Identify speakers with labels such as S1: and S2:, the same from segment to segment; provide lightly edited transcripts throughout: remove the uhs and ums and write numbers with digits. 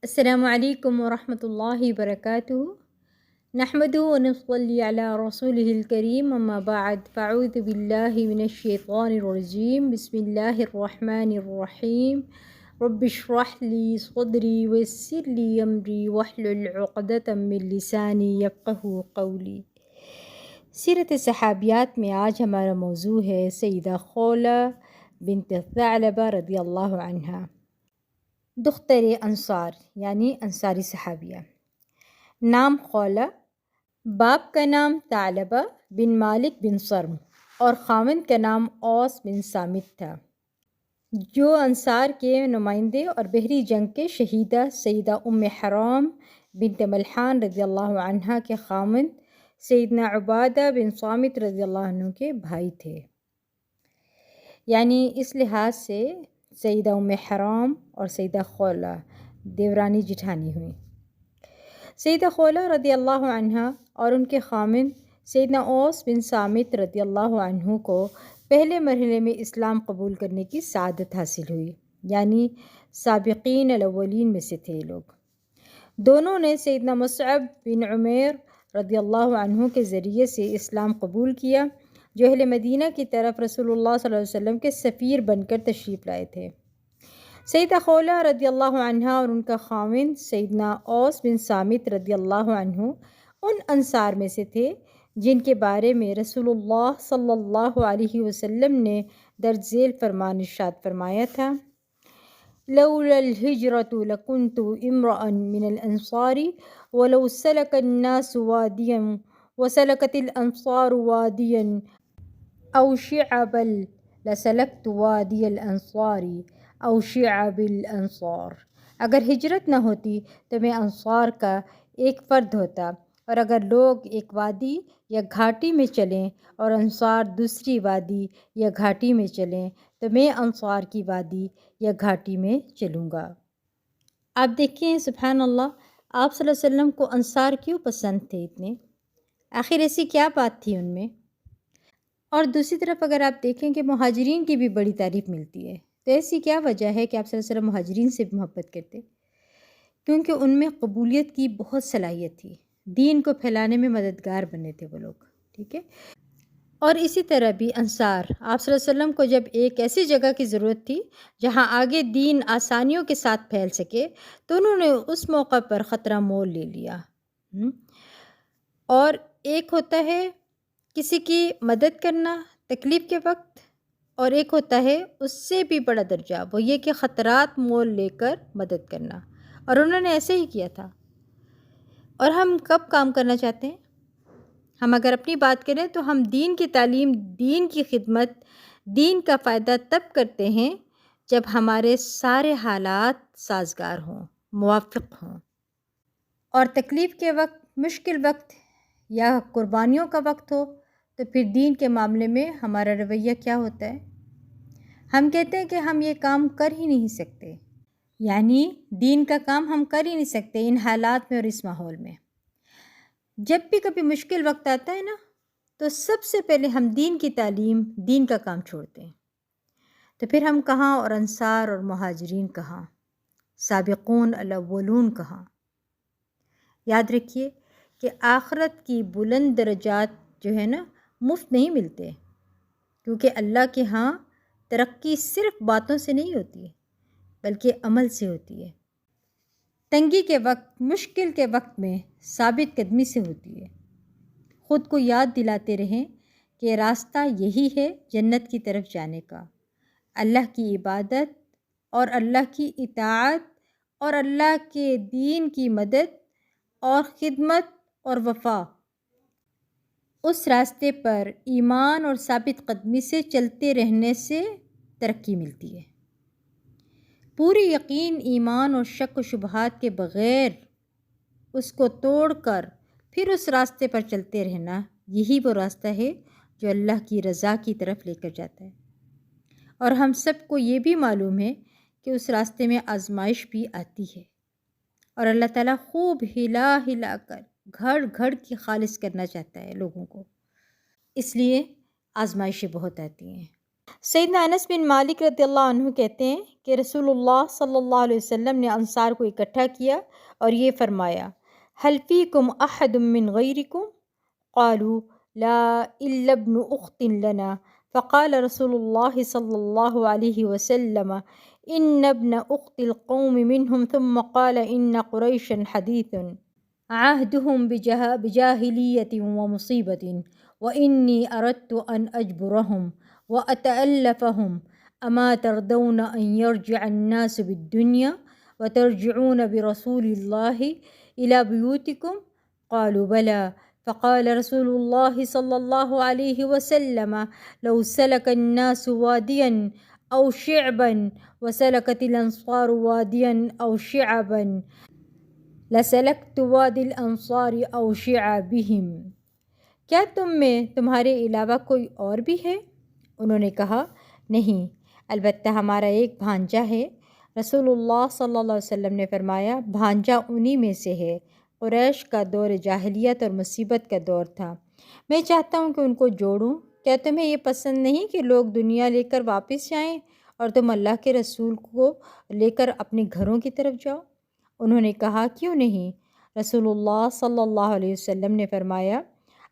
S1: السلام علیکم ورحمۃ اللہ وبرکاتہ۔ نحمد و نصلی علی رسول الکریم، اما بعد فاعوذ باللہ من الشیطان الرجیم، بسم اللہ الرحمن الرحیم۔ رب اشرح لی صدری ویسر لی امری واحلل عقدۃ من لسانی یفقہوا قولی۔ سیرت صحابیات میں آج ہمارا موضوع ہے سیدہ خولہ بنت ثعلبہ رضی اللہ عنہا، دختر انصار یعنی انصاری صحابیہ۔ نام خولہ، باپ کا نام ثعلبہ بن مالک بن صرم اور خاوند کا نام اوس بن صامت تھا، جو انصار کے نمائندے اور بحری جنگ کے شہیدہ سیدہ ام حرام بنت ملحان رضی اللہ عنہا کے خاوند سیدنا عبادہ بن صامت رضی اللہ عنہ کے بھائی تھے۔ یعنی اس لحاظ سے سیدہ ام حرام اور سیدہ خولہ دیورانی جٹھانی ہوئیں۔ سیدہ خولہ رضی اللہ عنہا اور ان کے خاوند سیدنا اوس بن صامت رضی اللہ عنہ کو پہلے مرحلے میں اسلام قبول کرنے کی سعادت حاصل ہوئی، یعنی سابقین الاولین میں سے تھے لوگ۔ دونوں نے سیدنا مصعب بن عمیر رضی اللہ عنہ کے ذریعے سے اسلام قبول کیا، جو اہل مدینہ کی طرف رسول اللہ صلی اللہ علیہ وسلم کے سفیر بن کر تشریف لائے تھے۔ سیدہ خولہ رضی اللہ عنہا اور ان کا خاوند سیدنا اوس بن صامت رضی اللہ عنہ ان انصار میں سے تھے جن کے بارے میں رسول اللہ صلی اللہ علیہ وسلم نے درج ذیل فرمان ارشاد فرمایا تھا: لولا الہجرۃ لکنت امرأ من الانصار ولو سلک الناس وادیا وسلکت الانصار وادیا او شعبا لسلکت وادی الانصار او شعب الانصار۔ اگر ہجرت نہ ہوتی تو میں انصار کا ایک فرد ہوتا، اور اگر لوگ ایک وادی یا گھاٹی میں چلیں اور انصار دوسری وادی یا گھاٹی میں چلیں تو میں انصار کی وادی یا گھاٹی میں چلوں گا۔ آپ دیکھیں سبحان اللہ، آپ صلی اللہ علیہ وسلم کو انصار کیوں پسند تھے اتنے؟ آخر ایسی کیا بات تھی ان میں؟ اور دوسری طرف اگر آپ دیکھیں کہ مہاجرین کی بھی بڑی تعریف ملتی ہے، تو ایسی کیا وجہ ہے کہ آپ صلی اللہ علیہ وسلم مہاجرین سے بھی محبت کرتے؟ کیونکہ ان میں قبولیت کی بہت صلاحیت تھی، دین کو پھیلانے میں مددگار بنے تھے وہ لوگ، ٹھیک ہے۔ اور اسی طرح بھی انصار آپ صلی اللہ علیہ وسلم کو جب ایک ایسی جگہ کی ضرورت تھی جہاں آگے دین آسانیوں کے ساتھ پھیل سکے تو انہوں نے اس موقع پر خطرہ مول لے لیا۔ اور ایک ہوتا ہے کسی کی مدد کرنا تکلیف کے وقت، اور ایک ہوتا ہے اس سے بھی بڑا درجہ، وہ یہ کہ خطرات مول لے کر مدد کرنا، اور انہوں نے ایسے ہی کیا تھا۔ اور ہم کب کام کرنا چاہتے ہیں؟ ہم اگر اپنی بات کریں تو ہم دین کی تعلیم، دین کی خدمت، دین کا فائدہ تب کرتے ہیں جب ہمارے سارے حالات سازگار ہوں، موافق ہوں۔ اور تکلیف کے وقت، مشکل وقت یا قربانیوں کا وقت ہو تو پھر دین کے معاملے میں ہمارا رویہ کیا ہوتا ہے؟ ہم کہتے ہیں کہ ہم یہ کام کر ہی نہیں سکتے، یعنی دین کا کام ہم کر ہی نہیں سکتے ان حالات میں اور اس ماحول میں۔ جب بھی کبھی مشکل وقت آتا ہے نا تو سب سے پہلے ہم دین کی تعلیم، دین کا کام چھوڑتے ہیں۔ تو پھر ہم کہاں، اور انصار اور مہاجرین کہاں، سابقون الاولون کہاں؟ یاد رکھیے کہ آخرت کی بلند درجات جو ہے نا مفت نہیں ملتے، کیونکہ اللہ کے ہاں ترقی صرف باتوں سے نہیں ہوتی بلکہ عمل سے ہوتی ہے۔ تنگی کے وقت، مشکل کے وقت میں ثابت قدمی سے ہوتی ہے۔ خود کو یاد دلاتے رہیں کہ راستہ یہی ہے جنت کی طرف جانے کا، اللہ کی عبادت اور اللہ کی اطاعت اور اللہ کے دین کی مدد اور خدمت اور وفا۔ اس راستے پر ایمان اور ثابت قدمی سے چلتے رہنے سے ترقی ملتی ہے۔ پوری یقین، ایمان اور شک و شبہات کے بغیر اس کو توڑ کر پھر اس راستے پر چلتے رہنا، یہی وہ راستہ ہے جو اللہ کی رضا کی طرف لے کر جاتا ہے۔ اور ہم سب کو یہ بھی معلوم ہے کہ اس راستے میں آزمائش بھی آتی ہے، اور اللہ تعالیٰ خوب ہلا ہلا کر گھڑ گھڑ کے خالص کرنا چاہتا ہے لوگوں کو، اس لیے آزمائشیں بہت آتی ہیں۔ سیدنا انس بن مالک رضی اللہ عنہ کہتے ہیں کہ رسول اللہ صلی اللہ علیہ وسلم نے انصار کو اکٹھا کیا اور یہ فرمایا، هل فیکم احد من غیرکم؟ قالوا لا الا ابن اخت لنا، فقال رسول اللہ صلی اللہ علیہ وسلم ان ابن اخت القوم منهم، ثم قال ان قریشا حدیث عهدهم بجاهلیت ومصیبت وانی اردت ان اجبرهم وأتألفهم، أما ترضون أن يرجع الناس بالدنيا وترجعون برسول الله إلى بيوتكم؟ قالوا بلى. فقال رسول الله صلى الله عليه وسلم لو سلك الناس واديا أو شعبا وسلكت الأنصار واديا أو شعبا لسلكت وادي الأنصار أو شعبهم. کیا تم میں تمہارے علاوہ کوئی اور بھی ہے؟ انہوں نے کہا، نہیں، البتہ ہمارا ایک بھانجا ہے۔ رسول اللہ صلی اللہ علیہ وسلم نے فرمایا، بھانجا انہی میں سے ہے۔ قریش کا دور جاہلیت اور مصیبت کا دور تھا، میں چاہتا ہوں کہ ان کو جوڑوں۔ کیا تمہیں یہ پسند نہیں کہ لوگ دنیا لے کر واپس جائیں اور تم اللہ کے رسول کو لے کر اپنے گھروں کی طرف جاؤ؟ انہوں نے کہا، کیوں نہیں؟ رسول اللہ صلی اللہ علیہ وسلم نے فرمایا،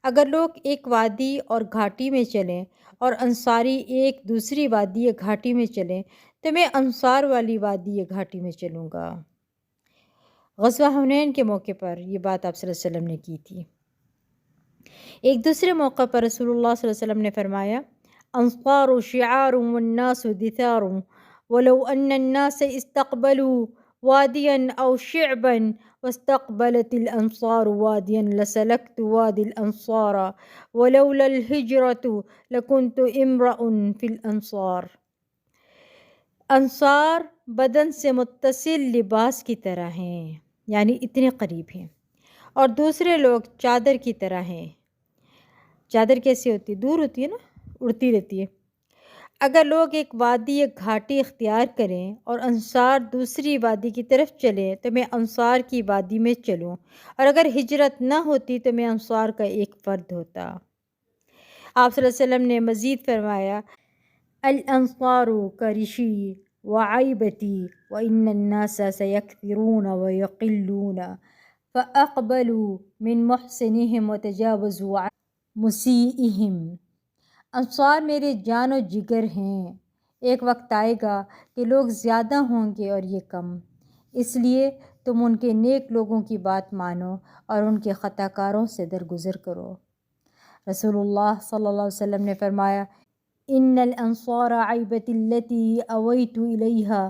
S1: اگر لوگ ایک وادی اور گھاٹی میں چلیں اور انصاری ایک دوسری وادی یا گھاٹی میں چلیں تو میں انصار والی وادی یا گھاٹی میں چلوں گا۔ غزوہ حنین کے موقع پر یہ بات آپ صلی اللہ علیہ وسلم نے کی تھی۔ ایک دوسرے موقع پر رسول اللہ صلی اللہ علیہ وسلم نے فرمایا، انصار شعار والناس دثار ولو ان الناس استقبلوا وادیا او شعبا واستقبلت الانصار وادیا لسلكت وادی الانصار ولولا الهجرة لكنت امرأ في الانصار۔ انصار بدن سے متصل لباس کی طرح ہیں، یعنی اتنے قریب ہیں، اور دوسرے لوگ چادر کی طرح ہیں۔ چادر کیسی ہوتی ہے؟ دور ہوتی ہے نا، اڑتی رہتی ہے۔ اگر لوگ ایک وادی ایک گھاٹی اختیار کریں اور انصار دوسری وادی کی طرف چلیں تو میں انصار کی وادی میں چلوں، اور اگر ہجرت نہ ہوتی تو میں انصار کا ایک فرد ہوتا۔ آپ صلی اللہ علیہ وسلم نے مزید فرمایا، الانصار کرشی وعیبتی وان الناس سیکثرون ویقلون فاقبلوا من محسنهم وتجاوزوا عن مسیئهم۔ انصار میرے جان و جگر ہیں، ایک وقت آئے گا کہ لوگ زیادہ ہوں گے اور یہ کم، اس لیے تم ان کے نیک لوگوں کی بات مانو اور ان کے خطا کاروں سے درگزر کرو۔ رسول اللہ صلی اللہ علیہ وسلم نے فرمایا، ان الانصار عیبت التي اویت الیہا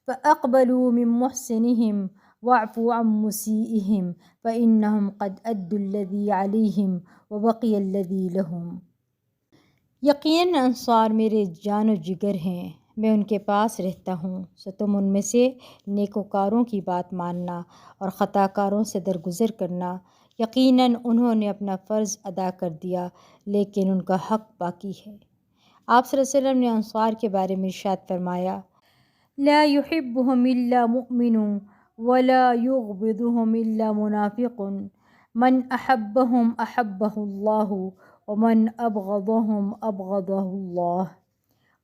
S1: فاقبلوا من محسنهم واعفوا عن مسیئهم فانہم قد ادوا الذی علیہم وبقی الذی لهم۔ یقیناً انصار میرے جان و جگر ہیں، میں ان کے پاس رہتا ہوں، سو تم ان میں سے نیکوکاروں کی بات ماننا اور خطا کاروں سے درگزر کرنا۔ یقیناً انہوں نے اپنا فرض ادا کر دیا لیکن ان کا حق باقی ہے۔ آپ صلی اللہ علیہ وسلم نے انصار کے بارے میں ارشاد فرمایا، لا يحبهم الا مؤمن ولا يغبضهم الا منافق، من احبهم احبه اللہ ومن ابغضهم ابغضه اللہ۔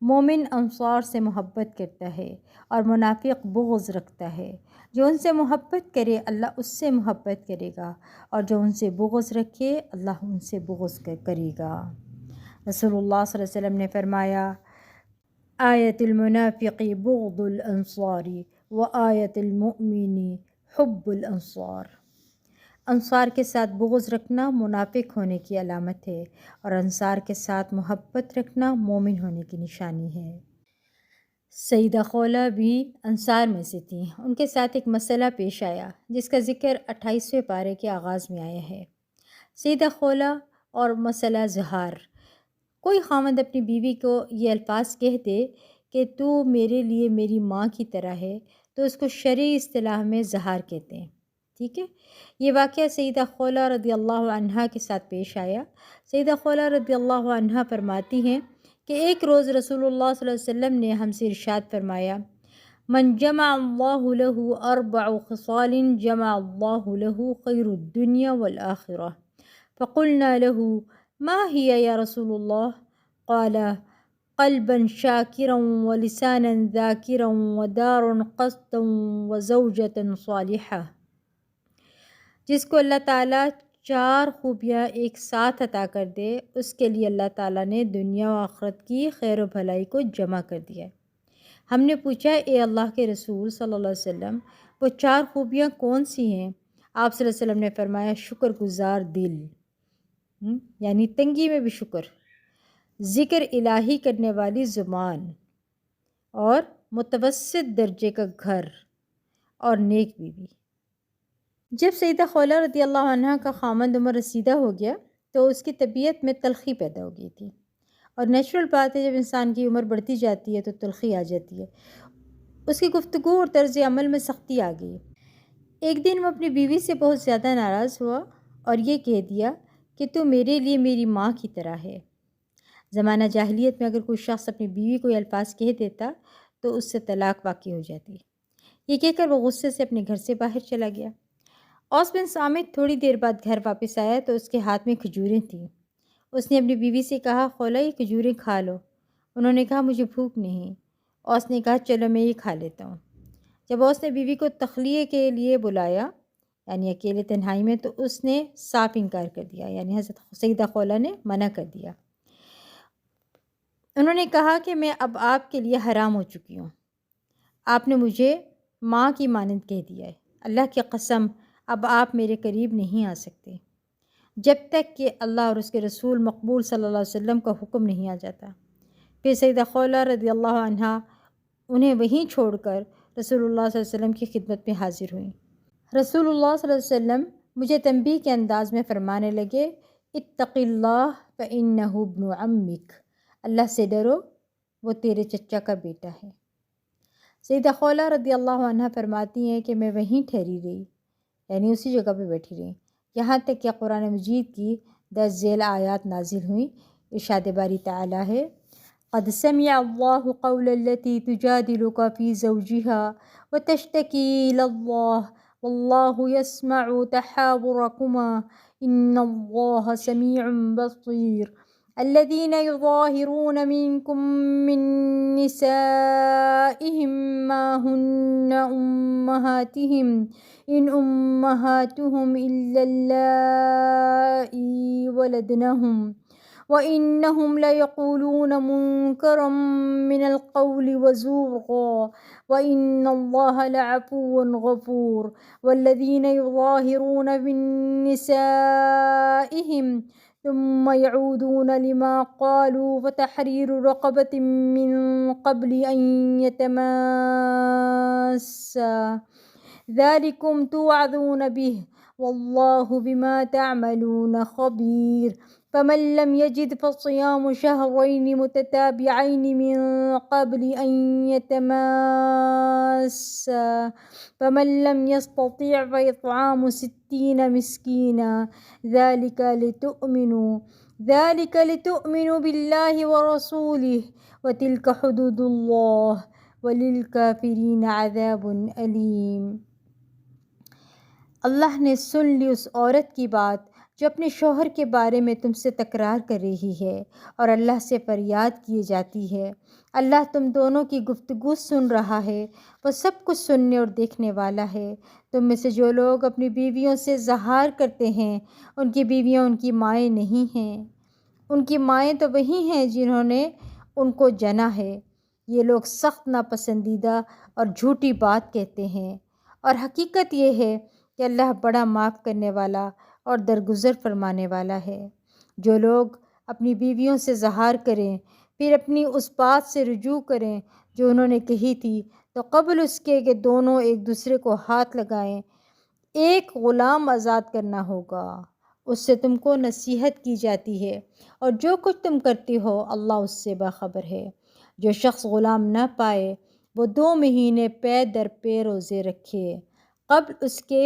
S1: مومن انصار سے محبت کرتا ہے اور منافق بغض رکھتا ہے، جو ان سے محبت کرے اللہ اس سے محبت کرے گا، اور جو ان سے بغض رکھے اللہ ان سے بغض کرے گا۔ رسول اللہ صلی اللہ علیہ وسلم نے فرمایا، آیت المنافق بغض الانصار و آیت المؤمن حب الانصار۔ انصار کے ساتھ بغض رکھنا منافق ہونے کی علامت ہے، اور انصار کے ساتھ محبت رکھنا مومن ہونے کی نشانی ہے۔ سیدہ خولہ بھی انصار میں سے تھیں۔ ان کے ساتھ ایک مسئلہ پیش آیا جس کا ذکر 28ویں پارے کے آغاز میں آیا ہے۔ سیدہ خولہ اور مسئلہ زہار۔ کوئی خاوند اپنی بیوی کو یہ الفاظ کہہ دے کہ تو میرے لیے میری ماں کی طرح ہے تو اس کو شرعی اصطلاح میں زہار کہتے ہیں، ٹھیک ہے۔ یہ واقعہ سیدہ خولہ رضی اللہ عنہا کے ساتھ پیش آیا۔ سیدہ خولہ رضی اللہ عنہا فرماتی ہیں کہ ایک روز رسول اللہ صلی اللہ علیہ وسلم نے ہم سے ارشاد فرمایا، من جمع اللہ له 4 خصال جمع اللہ له خیر الدنیا والآخرہ، فقلنا له ما هي یا رسول اللہ؟ قال قلبا شاکرا ولسانا ذاکرا ودارا قسطا وزوجة صالحہ، جس کو اللہ تعالیٰ 4 خوبیاں ایک ساتھ عطا کر دے، اس کے لیے اللہ تعالیٰ نے دنیا و آخرت کی خیر و بھلائی کو جمع کر دیا ہے۔ ہم نے پوچھا اے اللہ کے رسول صلی اللہ علیہ وسلم، وہ 4 خوبیاں کون سی ہیں؟ آپ صلی اللہ علیہ وسلم نے فرمایا شکر گزار دل، یعنی تنگی میں بھی شکر، ذکر الہی کرنے والی زبان، اور متوسط درجے کا گھر، اور نیک بیوی۔ جب سیدہ خولہ رضی اللہ عنہ کا خامند عمر رسیدہ ہو گیا تو اس کی طبیعت میں تلخی پیدا ہو گئی تھی، اور نیچرل بات ہے جب انسان کی عمر بڑھتی جاتی ہے تو تلخی آ جاتی ہے۔ اس کی گفتگو اور طرز عمل میں سختی آ گئی۔ ایک دن وہ اپنی بیوی سے بہت زیادہ ناراض ہوا اور یہ کہہ دیا کہ تو میرے لیے میری ماں کی طرح ہے۔ زمانہ جاہلیت میں اگر کوئی شخص اپنی بیوی کو یہ الفاظ کہہ دیتا تو اس سے طلاق واقع ہو جاتی۔ یہ کہہ کر وہ غصے سے اپنے گھر سے باہر چلا گیا۔ اوس بن صامت تھوڑی دیر بعد گھر واپس آیا تو اس کے ہاتھ میں کھجوریں تھیں۔ اس نے اپنی بیوی سے کہا خولہ یہ کھجوریں کھا لو۔ انہوں نے کہا مجھے بھوک نہیں۔ اوس نے کہا چلو میں یہ کھا لیتا ہوں۔ جب اوس نے بیوی کو تخلیے کے لیے بلایا، یعنی اکیلے تنہائی میں، تو اس نے صاف انکار کر دیا، یعنی حضرت سیدہ خولہ نے منع کر دیا۔ انہوں نے کہا کہ میں اب آپ کے لیے حرام ہو چکی ہوں، آپ نے مجھے ماں کی مانند کہہ دیا ہے، اللہ کی قسم اب آپ میرے قریب نہیں آ سکتے جب تک کہ اللہ اور اس کے رسول مقبول صلی اللہ علیہ وسلم کا حکم نہیں آ جاتا۔ پھر سیدہ خولہ رضی اللہ عنہا انہیں وہیں چھوڑ کر رسول اللہ صلی اللہ علیہ وسلم کی خدمت میں حاضر ہوئیں۔ رسول اللہ صلی اللہ علیہ وسلم مجھے تنبیہ کے انداز میں فرمانے لگے اتق اللہ فإنہ ابن عمک، اللہ سے ڈرو وہ تیرے چچا کا بیٹا ہے۔ سیدہ خولہ رضی اللہ عنہا فرماتی ہیں کہ میں وہیں ٹھہری رہی، یعنی اسی جگہ پہ بیٹھی رہی، یہاں تک کہ قرآن مجید کی 10 ذیل آیات نازل ہوئیں۔ ارشاد باری تعالیٰ ہے قد سمع اللہ قول التی تجادلک فی زوجها وتشتکی الی اللہ واللہ یسمع تحاورکما ان اللہ سمیع بصیر الذین یظاہرون منکم من نسائهم ما ہن امہاتهم ان امہاتهم الا اللائي ولدنهم وإنهم ليقولون منكرا من القول وزورا وإن الله لعفو غفور والذين يظاهرون من نسائهم ثم يعودون لما قالوا فتحرير رقبة من قبل أن يتماسا ذلكم توعظون به والله بما تعملون خبير فمن لم يجد فصيام شهرين متتابعين من قبل أن يتماسا فمن لم يستطع فإطعام 60 مسكينا ذلك لتؤمنوا بالله ورسوله وتلك حدود الله وللكافرين عذاب أليم۔ اللہ نے سن لی اس عورت کی بات جو اپنے شوہر کے بارے میں تم سے تکرار کر رہی ہے اور اللہ سے فریاد کیے جاتی ہے۔ اللہ تم دونوں کی گفتگو سن رہا ہے، وہ سب کچھ سننے اور دیکھنے والا ہے۔ تم میں سے جو لوگ اپنی بیویوں سے زہار کرتے ہیں ان کی بیویاں ان کی مائیں نہیں ہیں، ان کی مائیں تو وہی ہیں جنہوں نے ان کو جنا ہے۔ یہ لوگ سخت ناپسندیدہ اور جھوٹی بات کہتے ہیں، اور حقیقت یہ ہے کہ اللہ بڑا معاف کرنے والا اور درگزر فرمانے والا ہے۔ جو لوگ اپنی بیویوں سے زہار کریں پھر اپنی اس بات سے رجوع کریں جو انہوں نے کہی تھی تو قبل اس کے کہ دونوں ایک دوسرے کو ہاتھ لگائیں ایک غلام آزاد کرنا ہوگا، اس سے تم کو نصیحت کی جاتی ہے، اور جو کچھ تم کرتی ہو اللہ اس سے باخبر ہے۔ جو شخص غلام نہ پائے وہ 2 مہینے پے در پے روزے رکھے قبل اس کے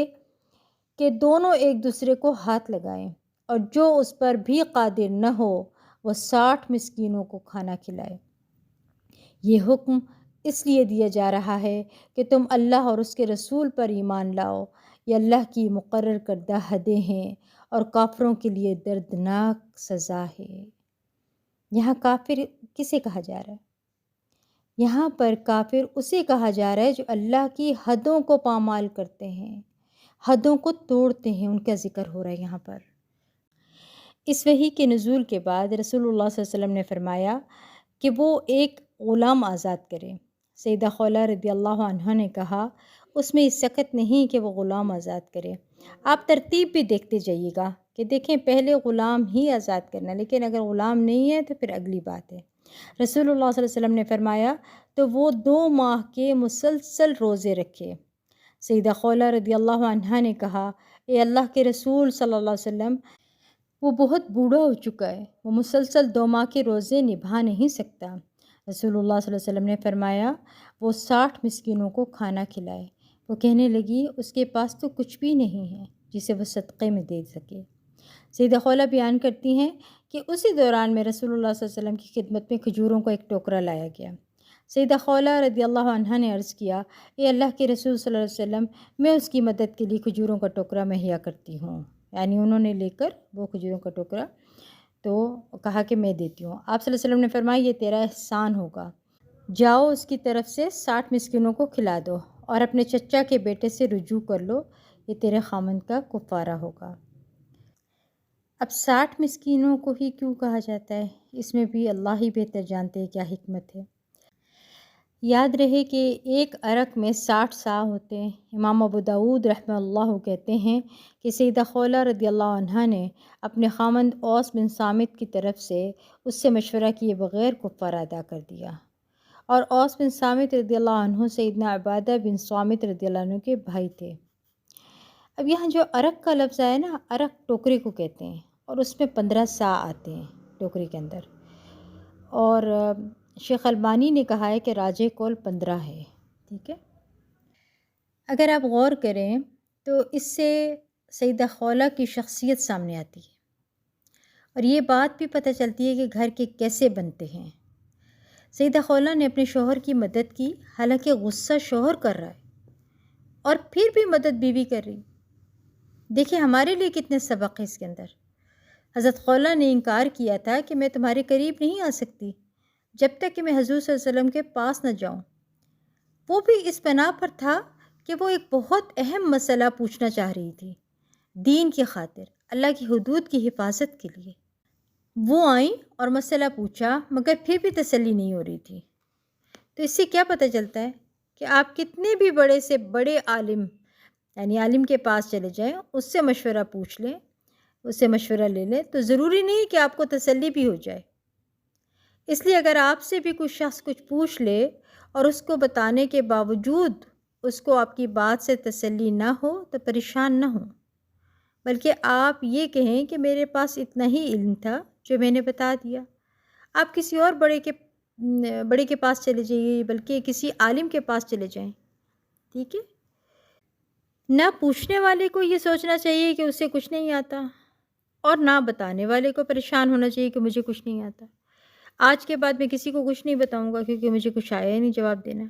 S1: کہ دونوں ایک دوسرے کو ہاتھ لگائیں، اور جو اس پر بھی قادر نہ ہو وہ 60 مسکینوں کو کھانا کھلائے۔ یہ حکم اس لیے دیا جا رہا ہے کہ تم اللہ اور اس کے رسول پر ایمان لاؤ۔ یہ اللہ کی مقرر کردہ حدیں ہیں اور کافروں کے لیے دردناک سزا ہے۔ یہاں کافر کسے کہا جا رہا ہے؟ یہاں پر کافر اسے کہا جا رہا ہے جو اللہ کی حدوں کو پامال کرتے ہیں، حدوں کو توڑتے ہیں، ان کا ذکر ہو رہا ہے یہاں پر۔ اس وحی کے نزول کے بعد رسول اللہ صلی اللہ علیہ وسلم نے فرمایا کہ وہ ایک غلام آزاد کرے۔ سیدہ خولہ رضی اللہ عنہ نے کہا اس میں اس سخت نہیں کہ وہ غلام آزاد کرے۔ آپ ترتیب بھی دیکھتے جائیے گا کہ دیکھیں پہلے غلام ہی آزاد کرنا، لیکن اگر غلام نہیں ہے تو پھر اگلی بات ہے۔ رسول اللہ صلی اللہ علیہ وسلم نے فرمایا تو وہ 2 ماہ کے مسلسل روزے رکھے۔ سیدہ خولہ رضی اللہ عنہ نے کہا اے اللہ کے رسول صلی اللہ علیہ وسلم، وہ بہت بوڑھا ہو چکا ہے، وہ مسلسل 2 ماہ کے روزے نبھا نہیں سکتا۔ رسول اللہ صلی اللہ علیہ وسلم نے فرمایا وہ 60 مسکینوں کو کھانا کھلائے۔ وہ کہنے لگی اس کے پاس تو کچھ بھی نہیں ہے جسے وہ صدقے میں دے سکے۔ سیدہ خولہ بیان کرتی ہیں کہ اسی دوران میں رسول اللہ صلی اللہ علیہ وسلم کی خدمت میں کھجوروں کا ایک ٹوکرا لایا گیا۔ سیدہ خولہ رضی اللہ عنہ نے عرض کیا اے اللہ کے رسول صلی اللہ علیہ وسلم، میں اس کی مدد کے لیے کھجوروں کا ٹوکرا مہیا کرتی ہوں۔ یعنی انہوں نے لے کر وہ کھجوروں کا ٹوکرا تو کہا کہ میں دیتی ہوں۔ آپ صلی اللہ علیہ وسلم نے فرمایا یہ تیرا احسان ہوگا، جاؤ اس کی طرف سے 60 مسکینوں کو کھلا دو اور اپنے چچا کے بیٹے سے رجوع کر لو، یہ تیرے خامند کا کفارہ ہوگا۔ اب 60 مسکینوں کو ہی کیوں کہا جاتا ہے؟ اس میں بھی اللہ ہی بہتر جانتے ہیں کیا حکمت ہے۔ یاد رہے کہ ایک عرق میں 60 سا ہوتے ہیں۔ امام ابو داؤد رحمہ اللہ کہتے ہیں کہ سیدہ خولہ رضی اللہ عنہ نے اپنے خامند اوس بن صامت کی طرف سے اس سے مشورہ کیے بغیر کفارہ ادا کر دیا، اور اوس بن صامت رضی اللہ عنہ سیدنا عبادہ بن صامت رضی اللہ عنہ کے بھائی تھے۔ اب یہاں جو عرق کا لفظ ہے نا، عرق ٹوکرے کو کہتے ہیں، اور اس میں 15 سا آتے ہیں ٹوکرے کے اندر، اور شیخ البانی نے کہا ہے کہ راجح قول 15 ہے۔ ٹھیک ہے، اگر آپ غور کریں تو اس سے سیدہ خولہ کی شخصیت سامنے آتی ہے، اور یہ بات بھی پتہ چلتی ہے کہ گھر کے کیسے بنتے ہیں۔ سیدہ خولہ نے اپنے شوہر کی مدد کی، حالانکہ غصہ شوہر کر رہا ہے اور پھر بھی مدد بیوی کر رہی۔ دیکھیں ہمارے لیے کتنے سبق ہیں اس کے اندر۔ حضرت خولہ نے انکار کیا تھا کہ میں تمہارے قریب نہیں آ سکتی جب تک کہ میں حضور صلی اللہ علیہ وسلم کے پاس نہ جاؤں۔ وہ بھی اس بنا پر تھا کہ وہ ایک بہت اہم مسئلہ پوچھنا چاہ رہی تھی، دین کی خاطر، اللہ کی حدود کی حفاظت کے لیے۔ وہ آئیں اور مسئلہ پوچھا، مگر پھر بھی تسلی نہیں ہو رہی تھی۔ تو اس سے کیا پتہ چلتا ہے کہ آپ کتنے بھی بڑے سے بڑے عالم، یعنی عالم کے پاس چلے جائیں، اس سے مشورہ پوچھ لیں، اس سے مشورہ لے لیں، تو ضروری نہیں کہ آپ کو تسلی بھی ہو جائے۔ اس لیے اگر آپ سے بھی کوئی شخص کچھ پوچھ لے اور اس کو بتانے کے باوجود اس کو آپ کی بات سے تسلی نہ ہو تو پریشان نہ ہوں، بلکہ آپ یہ کہیں کہ میرے پاس اتنا ہی علم تھا جو میں نے بتا دیا۔ آپ کسی اور بڑے کے پاس چلے جائیے، بلکہ کسی عالم کے پاس چلے جائیں۔ ٹھیک ہے، نہ پوچھنے والے کو یہ سوچنا چاہیے کہ اسے کچھ نہیں آتا، اور نہ بتانے والے کو پریشان ہونا چاہیے کہ مجھے کچھ نہیں آتا، آج کے بعد میں کسی کو کچھ نہیں بتاؤں گا کیونکہ مجھے کچھ آیا ہی نہیں جواب دینا۔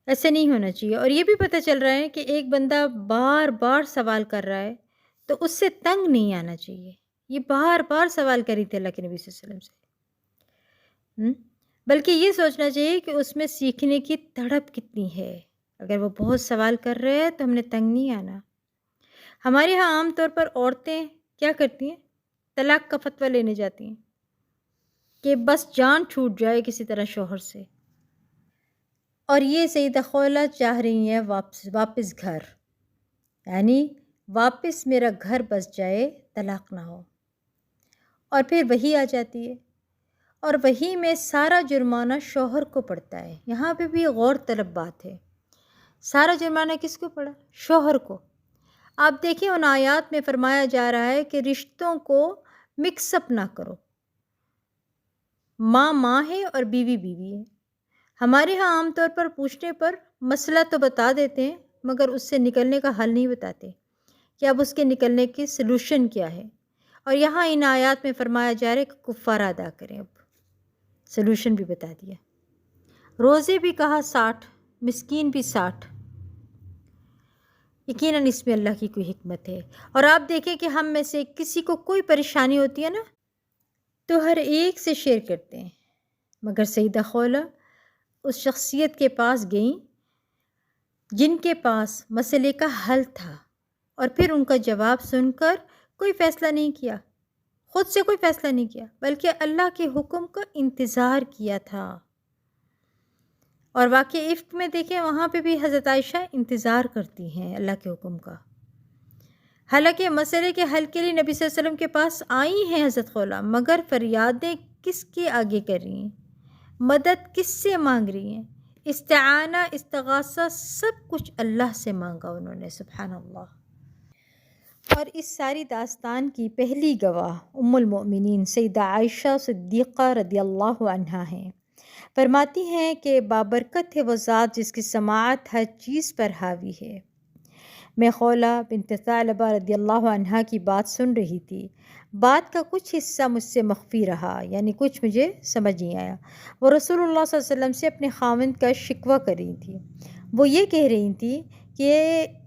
S1: ایسے نہیں ہونا چاہیے۔ اور یہ بھی پتہ چل رہا ہے کہ ایک بندہ بار بار سوال کر رہا ہے تو اس سے تنگ نہیں آنا چاہیے۔ یہ بار بار سوال کری تھے اللہ کے نبی صلی اللہ علیہ وسلم سے، بلکہ یہ سوچنا چاہیے کہ اس میں سیکھنے کی تڑپ کتنی ہے۔ اگر وہ بہت سوال کر رہے ہیں تو ہم نے تنگ نہیں آنا۔ ہمارے ہاں عام طور پر عورتیں کیا کرتی ہیں؟ طلاق کا فتویٰ لینے جاتی ہیں کہ بس جان چھوٹ جائے کسی طرح شوہر سے، اور یہ سیدہ خولہ چاہ رہی ہیں واپس گھر، یعنی واپس میرا گھر بس جائے، طلاق نہ ہو۔ اور پھر وہی آ جاتی ہے، اور وہی میں سارا جرمانہ شوہر کو پڑتا ہے۔ یہاں پہ بھی غور طلب بات ہے، سارا جرمانہ کس کو پڑا؟ شوہر کو۔ آپ دیکھیں ان آیات میں فرمایا جا رہا ہے کہ رشتوں کو مکس اپ نہ کرو، ماں ماں ہے اور بیوی بیوی ہے۔ ہمارے ہاں عام طور پر پوچھنے پر مسئلہ تو بتا دیتے ہیں، مگر اس سے نکلنے کا حل نہیں بتاتے کہ اب اس کے نکلنے کی سلوشن کیا ہے۔ اور یہاں ان آیات میں فرمایا جا رہا ہے کہ کفارہ ادا کریں۔ اب سلوشن بھی بتا دیا، روزے بھی کہا 60، مسکین بھی 60۔ یقیناً اس میں اللہ کی کوئی حکمت ہے۔ اور آپ دیکھیں کہ ہم میں سے کسی کو کوئی پریشانی ہوتی ہے نا، تو ہر ایک سے شیئر کرتے ہیں، مگر سیدہ خولہ اس شخصیت کے پاس گئیں جن کے پاس مسئلے کا حل تھا، اور پھر ان کا جواب سن کر کوئی فیصلہ نہیں کیا، خود سے کوئی فیصلہ نہیں کیا، بلکہ اللہ کے حکم کا انتظار کیا تھا۔ اور واقعہ افک میں دیکھیں، وہاں پہ بھی حضرت عائشہ انتظار کرتی ہیں اللہ کے حکم کا، حالانکہ مسئلے کے حل کے لیے نبی صلی اللہ علیہ وسلم کے پاس آئی ہیں حضرت خولہ، مگر فریادیں کس کے آگے کر رہی ہیں، مدد کس سے مانگ رہی ہیں، استعانہ استغاثہ سب کچھ اللہ سے مانگا انہوں نے، سبحان اللہ۔ اور اس ساری داستان کی پہلی گواہ ام المؤمنین سیدہ عائشہ صدیقہ رضی اللہ عنہا ہیں۔ فرماتی ہیں کہ بابرکت ہے وہ ذات جس کی سماعت ہر چیز پر حاوی ہے۔ میں خولہ بنت ثعلبہ رضی اللہ عنہا کی بات سن رہی تھی، بات کا کچھ حصہ مجھ سے مخفی رہا، یعنی کچھ مجھے سمجھ نہیں آیا۔ وہ رسول اللہ صلی اللہ علیہ وسلم سے اپنے خاوند کا شکوہ کر رہی تھی۔ وہ یہ کہہ رہی تھی کہ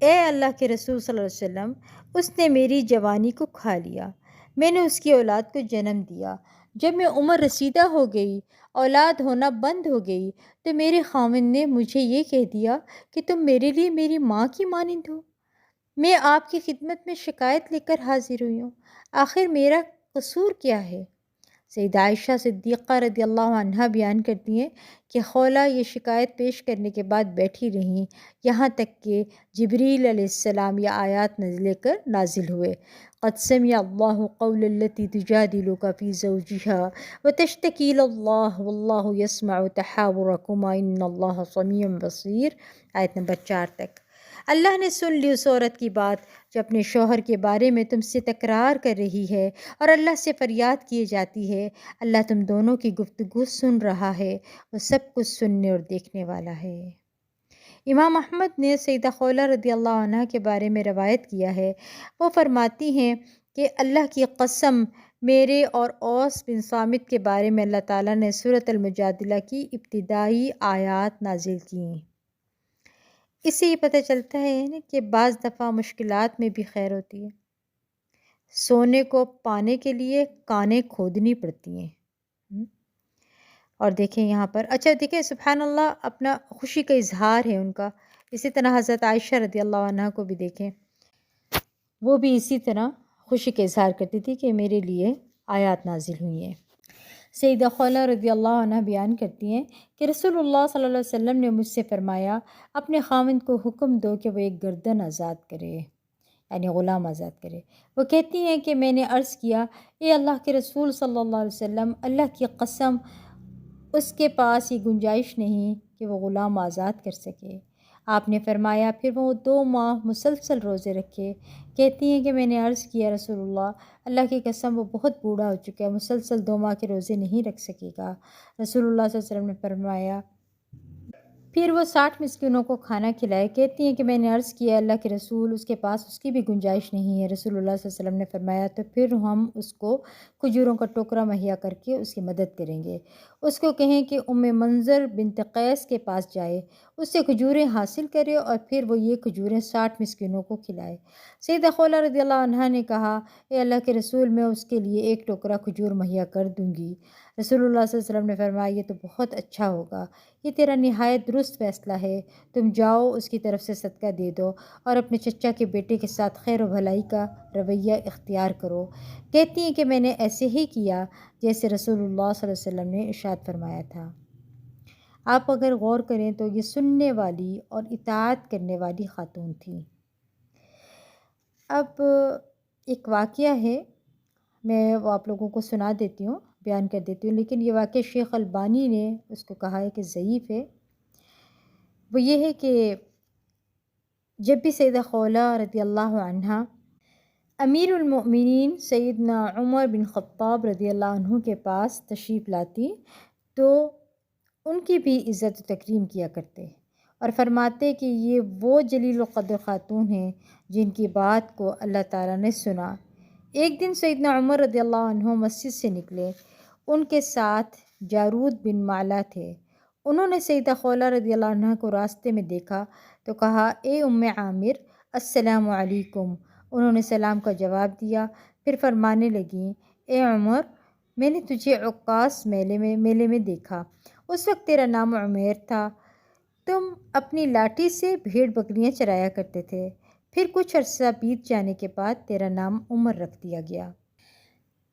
S1: اے اللہ کے رسول صلی اللہ علیہ وسلم، اس نے میری جوانی کو کھا لیا، میں نے اس کی اولاد کو جنم دیا، جب میں عمر رسیدہ ہو گئی، اولاد ہونا بند ہو گئی، تو میرے خاوند نے مجھے یہ کہہ دیا کہ تم میرے لیے میری ماں کی مانند ہو۔ میں آپ کی خدمت میں شکایت لے کر حاضر ہوئی ہوں، آخر میرا قصور کیا ہے؟ سیدہ عائشہ صدیقہ رضی اللہ عنہا بیان کرتی ہیں کہ خولہ یہ شکایت پیش کرنے کے بعد بیٹھی رہیں، یہاں تک کہ جبریل علیہ السلام یہ آیات لے کر نازل ہوئے، قد سمع اللہ قول التی تجادلک فی زوجہا وتشتکی الی اللہ واللہ یسمع تحاورکما ان اللہ سمیع بصیر، آیت نمبر 4 تک۔ اللہ نے سن لی اس عورت کی بات جو اپنے شوہر کے بارے میں تم سے تکرار کر رہی ہے اور اللہ سے فریاد کیے جاتی ہے، اللہ تم دونوں کی گفتگو سن رہا ہے، وہ سب کچھ سننے اور دیکھنے والا ہے۔ امام احمد نے سیدہ خولہ رضی اللہ عنہ کے بارے میں روایت کیا ہے، وہ فرماتی ہیں کہ اللہ کی قسم، میرے اور اوس بن صامت کے بارے میں اللہ تعالیٰ نے سورۃ المجادلہ کی ابتدائی آیات نازل کیں۔ اس سے یہ پتہ چلتا ہے کہ بعض دفعہ مشکلات میں بھی خیر ہوتی ہے، سونے کو پانے کے لیے کانیں کھودنی پڑتی ہیں۔ اور دیکھیں یہاں پر، اچھا دیکھیں سبحان اللہ، اپنا خوشی کا اظہار ہے ان کا، اسی طرح حضرت عائشہ رضی اللہ عنہ کو بھی دیکھیں، وہ بھی اسی طرح خوشی کا اظہار کرتی تھی کہ میرے لیے آیات نازل ہوئی ہیں۔ سیدہ خولہ رضی اللہ عنہ بیان کرتی ہیں کہ رسول اللہ صلی اللہ علیہ وسلم نے مجھ سے فرمایا، اپنے خاوند کو حکم دو کہ وہ ایک گردن آزاد کرے، یعنی غلام آزاد کرے۔ وہ کہتی ہیں کہ میں نے عرض کیا، اے اللہ کے رسول صلی اللہ علیہ وسلم، اللہ کی قسم اس کے پاس یہ گنجائش نہیں کہ وہ غلام آزاد کر سکے۔ آپ نے فرمایا پھر وہ 2 ماہ مسلسل روزے رکھے۔ کہتی ہیں کہ میں نے عرض کیا رسول اللہ کی قسم وہ بہت بوڑھا ہو چکا ہے، مسلسل 2 ماہ کے روزے نہیں رکھ سکے گا۔ رسول اللہ صلی اللہ علیہ وسلم نے فرمایا پھر وہ 60 مسکینوں کو کھانا کھلائے۔ کہتی ہیں کہ میں نے عرض کیا اللہ کے رسول، اس کے پاس اس کی بھی گنجائش نہیں ہے۔ رسول اللہ صلی اللہ علیہ وسلم نے فرمایا تو پھر ہم اس کو کھجوروں کا ٹوکرا مہیا کر کے اس کی مدد کریں گے۔ اس کو کہیں کہ ام منظر بنت قیس کے پاس جائے، اس سے کھجوریں حاصل کرے اور پھر وہ یہ کھجوریں 60 مسکینوں کو کھلائے۔ سیدہ خولہ رضی اللہ عنہا نے کہا، اے اللہ کے رسول، میں اس کے لیے 1 ٹوکرا کھجور مہیا کر دوں گی۔ رسول اللہ صلی اللہ علیہ وسلم نے فرمایا یہ تو بہت اچھا ہوگا، یہ تیرا نہایت درست فیصلہ ہے، تم جاؤ اس کی طرف سے صدقہ دے دو اور اپنے چچا کے بیٹے کے ساتھ خیر و بھلائی کا رویہ اختیار کرو۔ کہتی ہیں کہ میں نے ایسے ہی کیا جیسے رسول اللہ صلی اللہ علیہ وسلم نے ارشاد فرمایا تھا۔ آپ اگر غور کریں تو یہ سننے والی اور اطاعت کرنے والی خاتون تھیں۔ اب ایک واقعہ ہے، میں وہ آپ لوگوں کو سنا دیتی ہوں، بیان کر دیتی ہوں، لیکن یہ واقعہ شیخ البانی نے اس کو کہا ہے کہ ضعیف ہے۔ وہ یہ ہے کہ جب بھی سیدہ خولہ رضی اللہ عنہ امیر المؤمنین سیدنا عمر بن خطاب رضی اللہ عنہ کے پاس تشریف لاتی تو ان کی بھی عزت و تکریم کیا کرتے اور فرماتے کہ یہ وہ جلیل القدر خاتون ہیں جن کی بات کو اللہ تعالیٰ نے سنا۔ ایک دن سیدنا عمر رضی اللہ عنہ مسجد سے نکلے، ان کے ساتھ جارود بن معلا تھے۔ انہوں نے سیدہ خولہ رضی اللہ عنہ کو راستے میں دیکھا تو کہا، اے ام عامر، السلام علیکم۔ انہوں نے سلام کا جواب دیا، پھر فرمانے لگیں، اے عمر، میں نے تجھے عکاس میلے میں دیکھا، اس وقت تیرا نام عمیر تھا، تم اپنی لاٹھی سے بھیڑ بکریاں چرایا کرتے تھے، پھر کچھ عرصہ بیت جانے کے بعد تیرا نام عمر رکھ دیا گیا،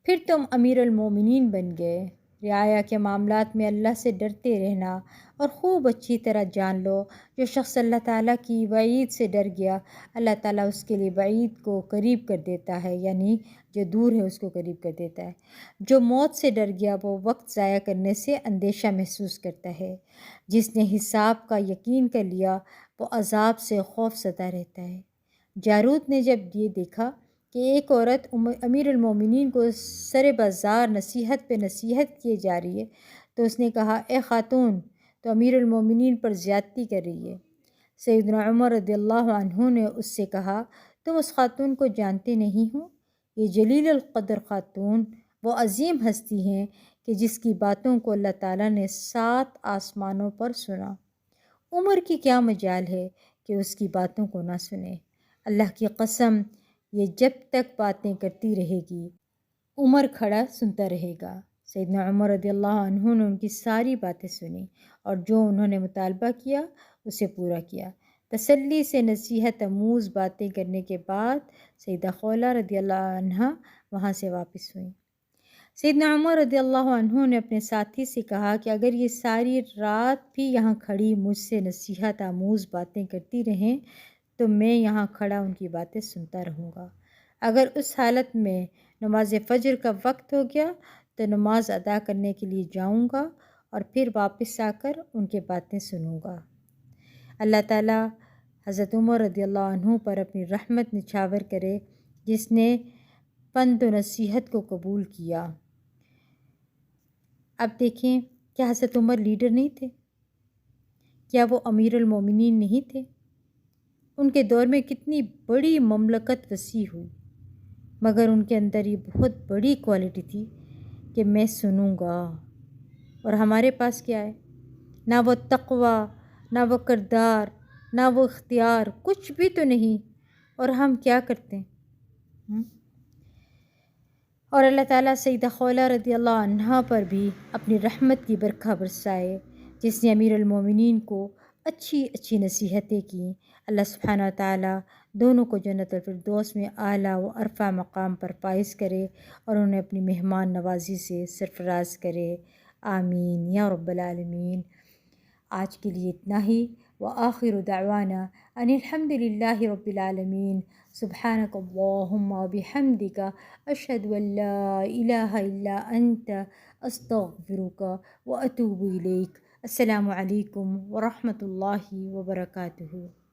S1: پھر تم امیر المومنین بن گئے۔ رعایا کے معاملات میں اللہ سے ڈرتے رہنا اور خوب اچھی طرح جان لو، جو شخص اللہ تعالیٰ کی وعید سے ڈر گیا، اللہ تعالیٰ اس کے لیے وعید کو قریب کر دیتا ہے، یعنی جو دور ہے اس کو قریب کر دیتا ہے۔ جو موت سے ڈر گیا وہ وقت ضائع کرنے سے اندیشہ محسوس کرتا ہے، جس نے حساب کا یقین کر لیا وہ عذاب سے خوف زدہ رہتا ہے۔ جارود نے جب یہ دیکھا کہ ایک عورت امیر المومنین کو سر بازار نصیحت پہ نصیحت کیے جا رہی ہے تو اس نے کہا، اے خاتون، تو امیر المومنین پر زیادتی کر رہی ہے۔ سیدنا عمر رضی اللہ عنہ نے اس سے کہا، تم اس خاتون کو جانتے نہیں ہو؟ یہ جلیل القدر خاتون وہ عظیم ہستی ہیں کہ جس کی باتوں کو اللہ تعالیٰ نے 7 آسمانوں پر سنا۔ عمر کی کیا مجال ہے کہ اس کی باتوں کو نہ سنے؟ اللہ کی قسم، یہ جب تک باتیں کرتی رہے گی عمر کھڑا سنتا رہے گا۔ سیدنا عمر رضی اللہ عنہ نے ان کی ساری باتیں سنی اور جو انہوں نے مطالبہ کیا اسے پورا کیا۔ تسلی سے نصیحت آموز باتیں کرنے کے بعد سیدہ خولہ رضی اللہ عنہ وہاں سے واپس ہوئیں۔ سیدنا عمر رضی اللہ عنہ نے اپنے ساتھی سے کہا کہ اگر یہ ساری رات بھی یہاں کھڑی مجھ سے نصیحت آموز باتیں کرتی رہیں تو میں یہاں کھڑا ان کی باتیں سنتا رہوں گا۔ اگر اس حالت میں نماز فجر کا وقت ہو گیا تو نماز ادا کرنے کے لیے جاؤں گا اور پھر واپس آ کر ان کی باتیں سنوں گا۔ اللہ تعالیٰ حضرت عمر رضی اللہ عنہ پر اپنی رحمت نچھاور کرے، جس نے پند و نصیحت کو قبول کیا۔ اب دیکھیں، کیا حضرت عمر لیڈر نہیں تھے؟ کیا وہ امیر المومنین نہیں تھے؟ ان کے دور میں کتنی بڑی مملکت وسیع ہوئی، مگر ان کے اندر یہ بہت بڑی کوالٹی تھی کہ میں سنوں گا۔ اور ہمارے پاس کیا ہے؟ نہ وہ تقوی، نہ وہ کردار، نہ وہ اختیار، کچھ بھی تو نہیں، اور ہم کیا کرتے ہیں؟ اور اللہ تعالیٰ سیدہ خولہ رضی اللہ عنہا پر بھی اپنی رحمت کی برکھا برسائے، جس نے امیر المومنین کو اچھی اچھی نصیحتیں کیں۔ اللہ سبحانہ و تعالیٰ دونوں کو جنت الفردوس میں اعلیٰ و عرفہ مقام پر فائز کرے اور انہیں اپنی مہمان نوازی سے سرفراز کرے، آمین یا رب العالمین۔ آج کے لیے اتنا ہی، وآخر دعوانا ان الحمد للہ رب العالمین۔ سبحانک اللہم وبحمدک، اشہد ان لا الہ الا انت، استغفرک واتوب الیک۔ السلام علیکم ورحمۃ اللہ وبرکاتہ۔